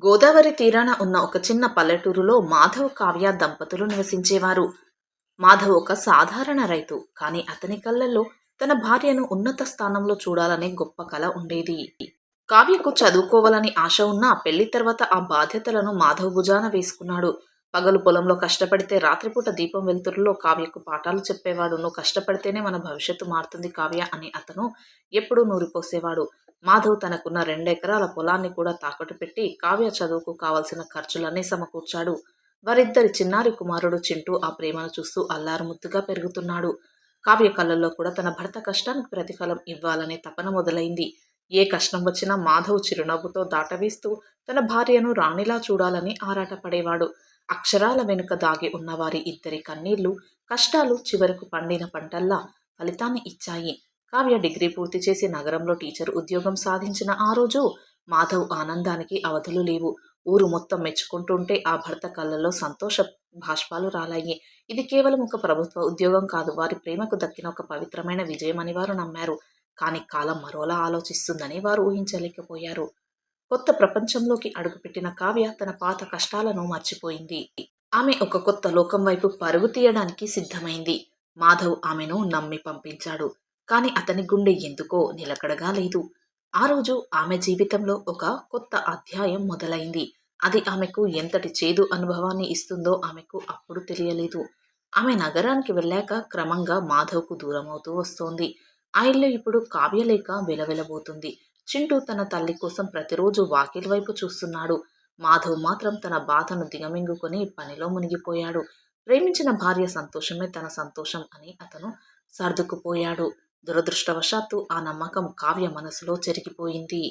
గోదావరి తీరాన ఉన్న ఒక చిన్న పల్లెటూరులో మాధవ్ కావ్య దంపతులు నివసించేవారు. మాధవ్ ఒక సాధారణ రైతు, కానీ అతని కళ్ళల్లో తన భార్యను ఉన్నత స్థానంలో చూడాలనే గొప్ప కల ఉండేది. కావ్యకు చదువుకోవాలని ఆశ ఉన్నా పెళ్లి తర్వాత ఆ బాధ్యతలను మాధవ్ భుజాన వేసుకున్నాడు. పగలు పొలంలో కష్టపడితే రాత్రిపూట దీపం వెలుతురులో కావ్యకు పాఠాలు చెప్పేవాడు. నువ్వు కష్టపడితేనే మన భవిష్యత్తు మారుతుంది కావ్య అని అతను ఎప్పుడూ నూరిపోసేవాడు. మాధవ్ తనకున్న 2 ఎకరాల పొలాన్ని కూడా తాకట్టు పెట్టి కావ్య చదువుకు కావలసిన ఖర్చులన్నీ సమకూర్చాడు. వారిద్దరి చిన్నారి కుమారుడు చింటూ ఆ ప్రేమను చూస్తూ అల్లారుముద్దుగా పెరుగుతున్నాడు. కావ్య కళ్ళల్లో కూడా తన భర్త కష్టానికి ప్రతిఫలం ఇవ్వాలనే తపన మొదలైంది. ఏ కష్టం వచ్చినా మాధవ్ చిరునవ్వుతో దాటవేస్తూ తన భార్యను రాణిలా చూడాలని ఆరాటపడేవాడు. అక్షరాల వెనుక దాగి ఉన్న వారి ఇద్దరి కన్నీళ్లు, కష్టాలు చివరకు పండిన పంటల్లా ఫలితాన్ని ఇచ్చాయి. కావ్య డిగ్రీ పూర్తి చేసి నగరంలో టీచర్ ఉద్యోగం సాధించిన ఆ రోజు మాధవ్ ఆనందానికి అవధులు లేవు. ఊరు మొత్తం మెచ్చుకుంటుంటే ఆ భర్త కళ్ళల్లో సంతోష భాష్పాలు రాలాయి. ఇది కేవలం ఒక ప్రభుత్వ ఉద్యోగం కాదు, వారి ప్రేమకు దక్కిన ఒక పవిత్రమైన విజయమని వారు నమ్మారు. కానీ కాలం మరోలా ఆలోచిస్తుందని వారు ఊహించలేకపోయారు. కొత్త ప్రపంచంలోకి అడుగుపెట్టిన కావ్య తన పాత కష్టాలను మర్చిపోయింది. ఆమె ఒక కొత్త లోకం వైపు పరుగు తీయడానికి సిద్ధమైంది. మాధవ్ ఆమెను నమ్మి పంపించాడు. కానీ అతని గుండె ఎందుకో నిలకడగా లేదు. ఆ రోజు ఆమె జీవితంలో ఒక కొత్త అధ్యాయం మొదలైంది. అది ఆమెకు ఎంతటి చేదు అనుభవాన్ని ఇస్తుందో ఆమెకు అప్పుడు తెలియలేదు. ఆమె నగరానికి వెళ్ళాక క్రమంగా మాధవ్కు దూరమవుతూ వస్తోంది. ఆ ఇల్లు ఇప్పుడు కావ్య లేక వెలవెలబోతుంది. చింటూ తన తల్లి కోసం ప్రతిరోజు వాకిలి వైపు చూస్తున్నాడు. మాధవ్ మాత్రం తన బాధను దిగమింగుకొని పనిలో మునిగిపోయాడు. ప్రేమించిన భార్య సంతోషమే తన సంతోషం అని అతను సర్దుకుపోయాడు. దురదృష్టవశాత్తు ఆ నమ్మకం కావ్య మనసులో చెరిగిపోయింది.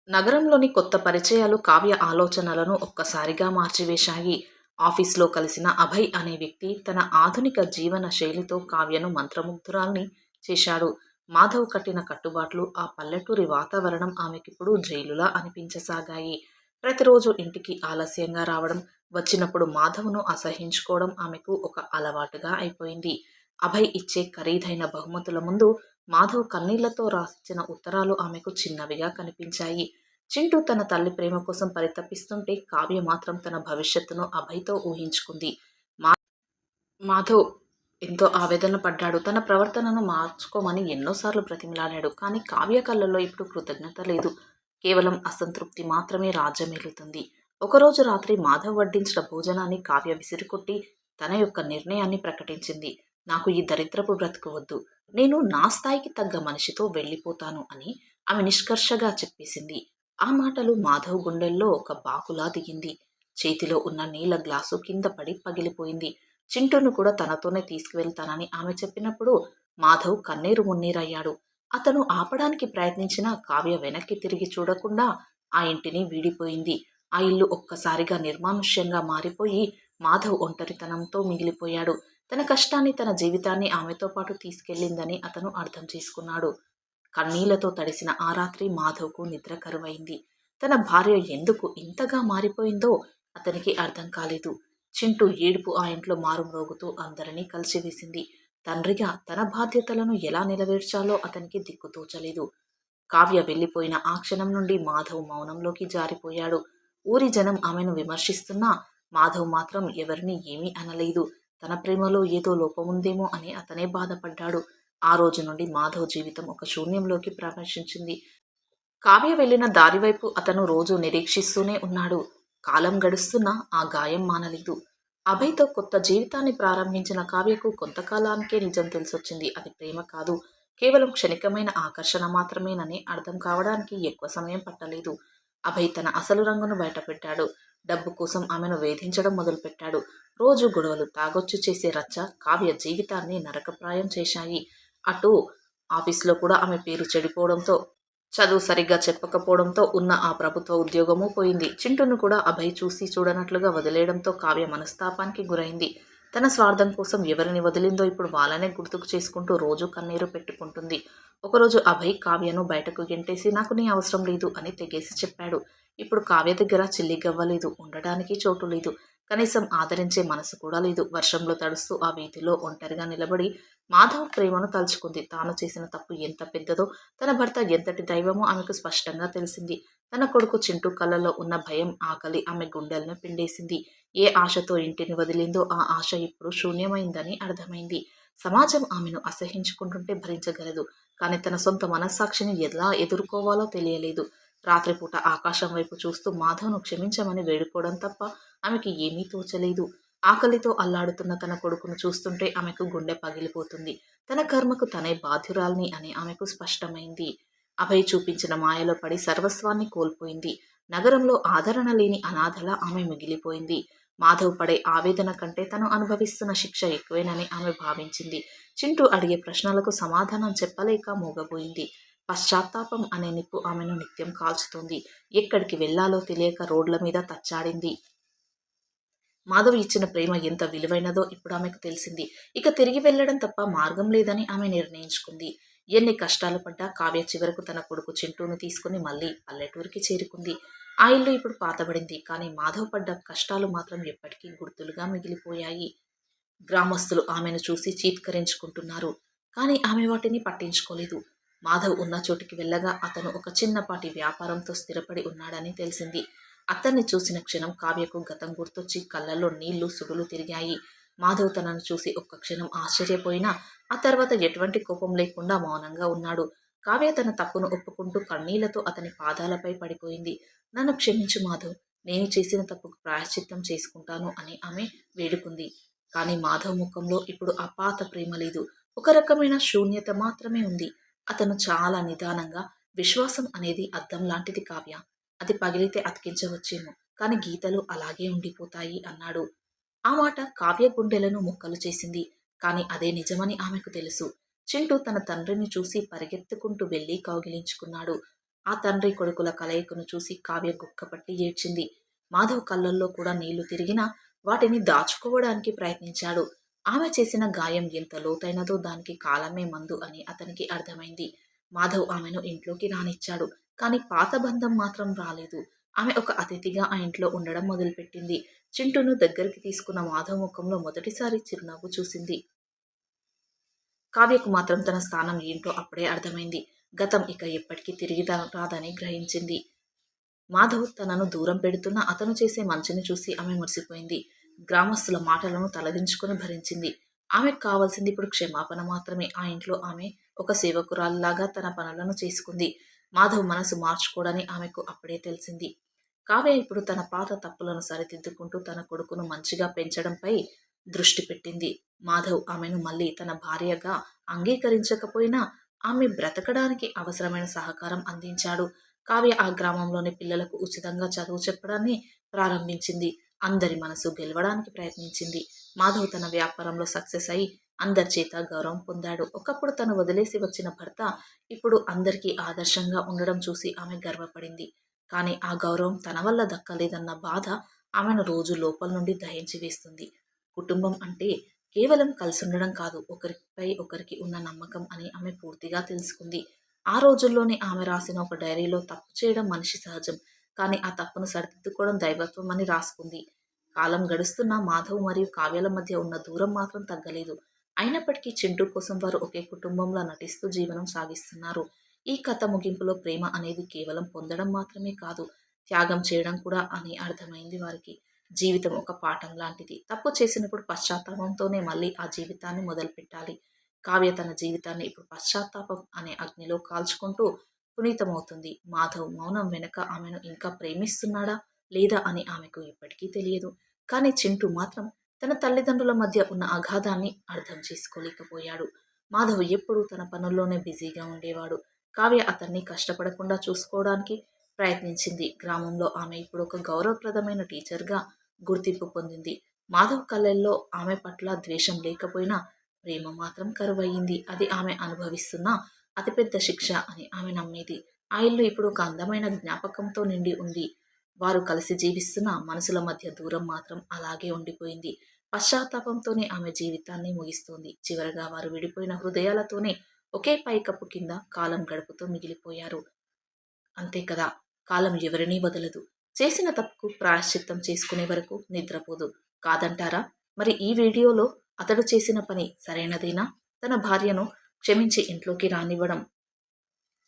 నగరంలోని కొత్త పరిచయాలు కావ్య ఆలోచనలను ఒక్కసారిగా మార్చివేశాయి. ఆఫీస్లో కలిసిన అభయ్ అనే వ్యక్తి తన ఆధునిక జీవన శైలితో కావ్యను మంత్రముగ్ధురాల్ని చేశాడు. మాధవ్ కట్టిన కట్టుబాట్లు, ఆ పల్లెటూరి వాతావరణం ఆమెకిప్పుడు జైలులా అనిపించసాగాయి. ప్రతిరోజు ఇంటికి ఆలస్యంగా రావడం, వచ్చినప్పుడు మాధవ్ను అసహ్యించుకోవడం ఆమెకు ఒక అలవాటుగా అయిపోయింది. అభయ్ ఇచ్చే ఖరీదైన బహుమతుల ముందు మాధవ్ కన్నీళ్లతో రాసిచ్చిన ఉత్తరాలు ఆమెకు చిన్నవిగా కనిపించాయి. చింటూ తన తల్లి ప్రేమ కోసం పరితపిస్తుంటే కావ్య మాత్రం తన భవిష్యత్తును అభయ్తో ఊహించుకుంది. మాధవ్ ఎంతో ఆవేదన పడ్డాడు. తన ప్రవర్తనను మార్చుకోమని ఎన్నోసార్లు బ్రతిమిలాడాడు. కానీ కావ్య కళ్ళల్లో ఇప్పుడు కృతజ్ఞత లేదు. కేవలం అసంతృప్తి మాత్రమే రాజ్యమేలుతుంది. ఒకరోజు రాత్రి మాధవ్ వడ్డించిన భోజనాన్ని కావ్య విసిరికొట్టి తన యొక్క నిర్ణయాన్ని ప్రకటించింది. నాకు ఈ దరిద్రపు బ్రతుకు వద్దు. నేను నా స్థాయికి తగ్గ మనిషితో వెళ్ళిపోతాను అని ఆమె నిష్కర్షగా చెప్పేసింది. ఆ మాటలు మాధవ్ గుండెల్లో ఒక బాకులా దిగింది. చేతిలో ఉన్న నీళ్ల గ్లాసు కింద పడి పగిలిపోయింది. చింటూను కూడా తనతోనే తీసుకువెళ్తానని ఆమె చెప్పినప్పుడు మాధవ్ కన్నీరు మున్నీరయ్యాడు. అతను ఆపడానికి ప్రయత్నించిన కావ్య వెనక్కి తిరిగి చూడకుండా ఆ ఇంటిని వీడిపోయింది. ఆ ఇల్లు ఒక్కసారిగా నిర్మానుష్యంగా మారిపోయి మాధవ్ ఒంటరితనంతో మిగిలిపోయాడు. తన కష్టాన్ని, తన జీవితాన్ని ఆమెతో పాటు తీసుకెళ్లిందని అతను అర్థం చేసుకున్నాడు. కన్నీళ్లతో తడిసిన ఆ రాత్రి మాధవ్కు నిద్ర కరువైంది. తన భార్య ఎందుకు ఇంతగా మారిపోయిందో అతనికి అర్థం కాలేదు. చింటూ ఏడుపు ఆ ఇంట్లో మారుమ్రోగుతూ అందరినీ కలిసివేసింది. తండ్రిగా తన బాధ్యతలను ఎలా నెరవేర్చాలో అతనికి దిక్కుతోచలేదు. కావ్య వెళ్ళిపోయిన ఆ క్షణం నుండి మాధవ్ మౌనంలోకి జారిపోయాడు. ఊరి జనం ఆమెను విమర్శిస్తున్నా మాధవ్ మాత్రం ఎవరిని ఏమీ అనలేదు. తన ప్రేమలో ఏదో లోపముందేమో అని అతనే బాధపడ్డాడు. ఆ రోజు నుండి మాధవ్ జీవితం ఒక శూన్యంలోకి ప్రవేశించింది. కావ్య వెళ్లిన దారివైపు అతను రోజూ నిరీక్షిస్తూనే ఉన్నాడు. కాలం గడుస్తున్నా ఆ గాయం మానలేదు. అభయ్తో కొత్త జీవితాన్ని ప్రారంభించిన కావ్యకు కొంతకాలానికే నిజం తెలిసొచ్చింది. అది ప్రేమ కాదు, కేవలం క్షణికమైన ఆకర్షణ మాత్రమేనని అర్థం కావడానికి ఎక్కువ సమయం పట్టలేదు. అభయ్ తన అసలు రంగును బయటపెట్టాడు. డబ్బు కోసం ఆమెను వేధించడం మొదలుపెట్టాడు. రోజు గొడవలు, తాగొచ్చు చేసే రచ్చ కావ్య జీవితాన్ని నరకప్రాయం చేశాయి. అటు ఆఫీస్లో కూడా ఆమె పేరు చెడిపోవడంతో, చదువు సరిగ్గా చెప్పకపోవడంతో ఉన్న ఆ ప్రభుత్వ ఉద్యోగమూ పోయింది. చింటూను కూడా అభయ్ చూసి చూడనట్లుగా వదిలేయడంతో కావ్య మనస్తాపానికి గురైంది. తన స్వార్థం కోసం ఎవరిని వదిలిందో ఇప్పుడు వాళ్ళనే గుర్తుకు చేసుకుంటూ రోజూ కన్నీరు పెట్టుకుంటుంది. ఒకరోజు అభయ్ కావ్యను బయటకు గెంటేసి నాకు నీ అవసరం లేదు అని తెగేసి చెప్పాడు. ఇప్పుడు కావ్య దగ్గర చిల్లిగవ్వ లేదు, ఉండడానికి చోటు లేదు. కనీసం ఆదరించే మనసు కూడా లేదు. వర్షంలో తడుస్తూ ఆ వీధిలో ఒంటరిగా నిలబడి మాధవ్ ప్రేమను తలుచుకుంది. తాను చేసిన తప్పు ఎంత పెద్దదో, తన భర్త ఎంతటి దైవమో ఆమెకు స్పష్టంగా తెలిసింది. తన కొడుకు చింటూ కళ్ళలో ఉన్న భయం, ఆకలి ఆమె గుండెలను పిండేసింది. ఏ ఆశతో ఇంటిని వదిలిందో ఆ ఆశ ఇప్పుడు శూన్యమైందని అర్థమైంది. సమాజం ఆమెను అసహించుకుంటుంటే భరించగలదు. కానీ తన సొంత మనస్సాక్షిని ఎలా ఎదుర్కోవాలో తెలియలేదు. రాత్రిపూట ఆకాశం వైపు చూస్తూ మాధవ్‌ను క్షమించమని వేడుకోవడం తప్ప ఆమెకి ఏమీ తోచలేదు. ఆకలితో అల్లాడుతున్న తన కొడుకును చూస్తుంటే ఆమెకు గుండె పగిలిపోతుంది. తన కర్మకు తనే బాధ్యురాల్ని అని ఆమెకు స్పష్టమైంది. అభయ్ చూపించిన మాయలో పడి సర్వస్వాన్ని కోల్పోయింది. నగరంలో ఆదరణ లేని అనాథలా ఆమె మిగిలిపోయింది. మాధవ్ పడే ఆవేదన కంటే తను అనుభవిస్తున్న శిక్ష ఎక్కువేనని ఆమె భావించింది. చింటూ అడిగే ప్రశ్నలకు సమాధానం చెప్పలేక మూగబోయింది. పశ్చాత్తాపం అనే నిప్పు ఆమెను నిత్యం కాల్చుతోంది. ఎక్కడికి వెళ్లాలో తెలియక రోడ్ల మీద తచ్చాడింది. మాధవ్ ఇచ్చిన ప్రేమ ఎంత విలువైనదో ఇప్పుడు ఆమెకు తెలిసింది. ఇక తిరిగి వెళ్లడం తప్ప మార్గం లేదని ఆమె నిర్ణయించుకుంది. ఎన్ని కష్టాలు పడ్డా కావ్య చివరకు తన కొడుకు చింటూను తీసుకుని మళ్ళీ పల్లెటూరికి చేరుకుంది. ఆ ఇల్లు ఇప్పుడు పాతబడింది. కానీ మాధవ్ పడ్డ కష్టాలు మాత్రం ఎప్పటికీ గుర్తులుగా మిగిలిపోయాయి. గ్రామస్తులు ఆమెను చూసి చీత్కరించుకుంటున్నారు. కానీ ఆమె వాటిని పట్టించుకోలేదు. మాధవ్ ఉన్న చోటికి వెళ్ళగా అతను ఒక చిన్నపాటి వ్యాపారంతో స్థిరపడి ఉన్నాడని తెలిసింది. అతన్ని చూసిన క్షణం కావ్యకు గతం గుర్తొచ్చి కళ్ళల్లో నీళ్లు సుడులు తిరిగాయి. మాధవ్ తనను చూసి ఒక్క క్షణం ఆశ్చర్యపోయినా ఆ తర్వాత ఎటువంటి కోపం లేకుండా మౌనంగా ఉన్నాడు. కావ్య తన తప్పును ఒప్పుకుంటూ కన్నీళ్లతో అతని పాదాలపై పడిపోయింది. నన్ను క్షమించు మాధవ్, నేను చేసిన తప్పుకు ప్రాయశ్చిత్తం చేసుకుంటాను అని ఆమె వేడుకుంది. కానీ మాధవ్ ముఖంలో ఇప్పుడు ఆ పాత ప్రేమ లేదు. ఒక రకమైన శూన్యత మాత్రమే ఉంది. అతను చాలా నిదానంగా, విశ్వాసం అనేది అద్దం లాంటిది కావ్య. అది పగిలితే అతికించవచ్చేమో, కానీ గీతలు అలాగే ఉండిపోతాయి అన్నాడు. ఆ మాట కావ్య గుండెలను ముక్కలు చేసింది. కానీ అదే నిజమని ఆమెకు తెలుసు. చింటూ తన తండ్రిని చూసి పరిగెత్తుకుంటూ వెళ్లి కౌగిలించుకున్నాడు. ఆ తండ్రి కొడుకుల కలయికను చూసి కావ్య గుక్కపట్టి ఏడ్చింది. మాధవ్ కళ్ళల్లో కూడా నీళ్లు తిరిగినా వాటిని దాచుకోవడానికి ప్రయత్నించాడు. ఆమె చేసిన గాయం ఎంత లోతైనదో దానికి కాలమే మందు అని అతనికి అర్థమైంది. మాధవ్ ఆమెను ఇంట్లోకి రానిచ్చాడు. కానీ పాత బంధం మాత్రం రాలేదు. ఆమె ఒక అతిథిగా ఆ ఇంట్లో ఉండడం మొదలుపెట్టింది. చింటూను దగ్గరికి తీసుకున్న మాధవ్ ముఖంలో మొదటిసారి చిరునవ్వు చూసింది. కావ్యకు మాత్రం తన స్థానం ఏంటో అప్పుడే అర్థమైంది. గతం ఇక ఎప్పటికీ తిరిగి రాదని గ్రహించింది. మాధవ్ తనను దూరం పెడుతున్నా అతను చేసే మంచిని చూసి ఆమె మురిసిపోయింది. గ్రామస్తుల మాటలను తలదించుకొని భరించింది. ఆమెకు కావాల్సింది ఇప్పుడు క్షమాపణ మాత్రమే. ఆ ఇంట్లో ఆమె ఒక సేవకురాలిలాగా తన పనులను చేసుకుంది. మాధవ్ మనసు మార్చుకోడని ఆమెకు అప్పుడే తెలిసింది. కావ్య ఇప్పుడు తన పాత తప్పులను సరిదిద్దుకుంటూ తన కొడుకును మంచిగా పెంచడంపై దృష్టి పెట్టింది. మాధవ్ ఆమెను మళ్ళీ తన భార్యగా అంగీకరించకపోయినా ఆమె బ్రతకడానికి అవసరమైన సహకారం అందించాడు. కావ్య ఆ గ్రామంలోని పిల్లలకు ఉచితంగా చదువు చెప్పడాన్ని ప్రారంభించింది. అందరి మనసు గెలవడానికి ప్రయత్నించింది. మాధవ్ తన వ్యాపారంలో సక్సెస్ అయి అందరి చేత గౌరవం పొందాడు. ఒకప్పుడు తను వదిలేసి వచ్చిన భర్త ఇప్పుడు అందరికీ ఆదర్శంగా ఉండడం చూసి ఆమె గర్వపడింది. కానీ ఆ గౌరవం తన వల్ల దక్కలేదన్న బాధ ఆమెను రోజు లోపల నుండి దహించి వేస్తుంది. కుటుంబం అంటే కేవలం కలిసుండడం కాదు, ఒకరిపై ఒకరికి ఉన్న నమ్మకం అని ఆమె పూర్తిగా తెలుసుకుంది. ఆ రోజుల్లోనే ఆమె రాసిన ఒక డైరీలో తప్పు చేయడం మనిషి సహజం, కానీ ఆ తప్పును సరిదిద్దుకోవడం దైవత్వం అని రాసుకుంది. కాలం గడుస్తున్నా మాధవ్ మరియు కావ్యల మధ్య ఉన్న దూరం మాత్రం తగ్గలేదు. అయినప్పటికీ చింటూ కోసం వారు ఒకే కుటుంబంలో నటిస్తూ జీవనం సాగిస్తున్నారు. ఈ కథ ముగింపులో ప్రేమ అనేది కేవలం పొందడం మాత్రమే కాదు, త్యాగం చేయడం కూడా అని అర్థమైంది వారికి. జీవితం ఒక పాఠం లాంటిది. తప్పు చేసినప్పుడు పశ్చాత్తాపంతోనే మళ్ళీ ఆ జీవితాన్ని మొదలుపెట్టాలి. కావ్య తన జీవితాన్ని ఇప్పుడు పశ్చాత్తాపం అనే అగ్నిలో కాల్చుకుంటూ పునీతమవుతుంది. మాధవ్ మౌనం వెనక ఆమెను ఇంకా ప్రేమిస్తున్నాడా లేదా అని ఆమెకు ఇప్పటికీ తెలియదు. కానీ చింటూ మాత్రం తన తల్లిదండ్రుల మధ్య ఉన్న అగాధాన్ని అర్థం చేసుకోలేకపోయాడు. మాధవ్ ఎప్పుడూ తన పనుల్లోనే బిజీగా ఉండేవాడు. కావ్య అతన్ని కష్టపడకుండా చూసుకోవడానికి ప్రయత్నించింది. గ్రామంలో ఆమె ఇప్పుడు ఒక గౌరవప్రదమైన టీచర్గా గుర్తింపు పొందింది. మాధవ్ కళ్ళల్లో ఆమె పట్ల ద్వేషం లేకపోయినా ప్రేమ మాత్రం కరువయ్యింది. అది ఆమె అనుభవిస్తున్న అతిపెద్ద శిక్ష అని ఆమె నమ్మేది. ఆ ఇల్లు ఇప్పుడు ఒక అందమైన జ్ఞాపకంతో నిండి ఉంది. వారు కలిసి జీవిస్తున్న మనసుల మధ్య దూరం మాత్రం అలాగే ఉండిపోయింది. పశ్చాత్తాపంతోనే ఆమె జీవితాన్ని ముగిస్తోంది. చివరగా వారు విడిపోయిన హృదయాలతోనే ఒకే పైకప్పు కింద కాలం గడుపుతూ మిగిలిపోయారు. అంతే కదా! కాలం ఎవరినీ వదలదు. చేసిన తప్పుకు ప్రాయశ్చిత్తం చేసుకునే వరకు నిద్రపోదు. కాదంటారా? మరి ఈ వీడియోలో అతడు చేసిన పని సరైనదేనా? తన భార్యను క్షమించి ఇంట్లోకి రానివ్వడం,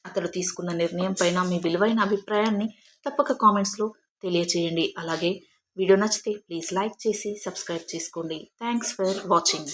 అతడు తీసుకున్న నిర్ణయం పైన మీ విలువైన అభిప్రాయాన్ని తప్పక కామెంట్స్లో తెలియచేయండి. అలాగే వీడియో నచ్చితే ప్లీజ్ లైక్ చేసి సబ్స్క్రైబ్ చేసుకోండి. Thanks for watching.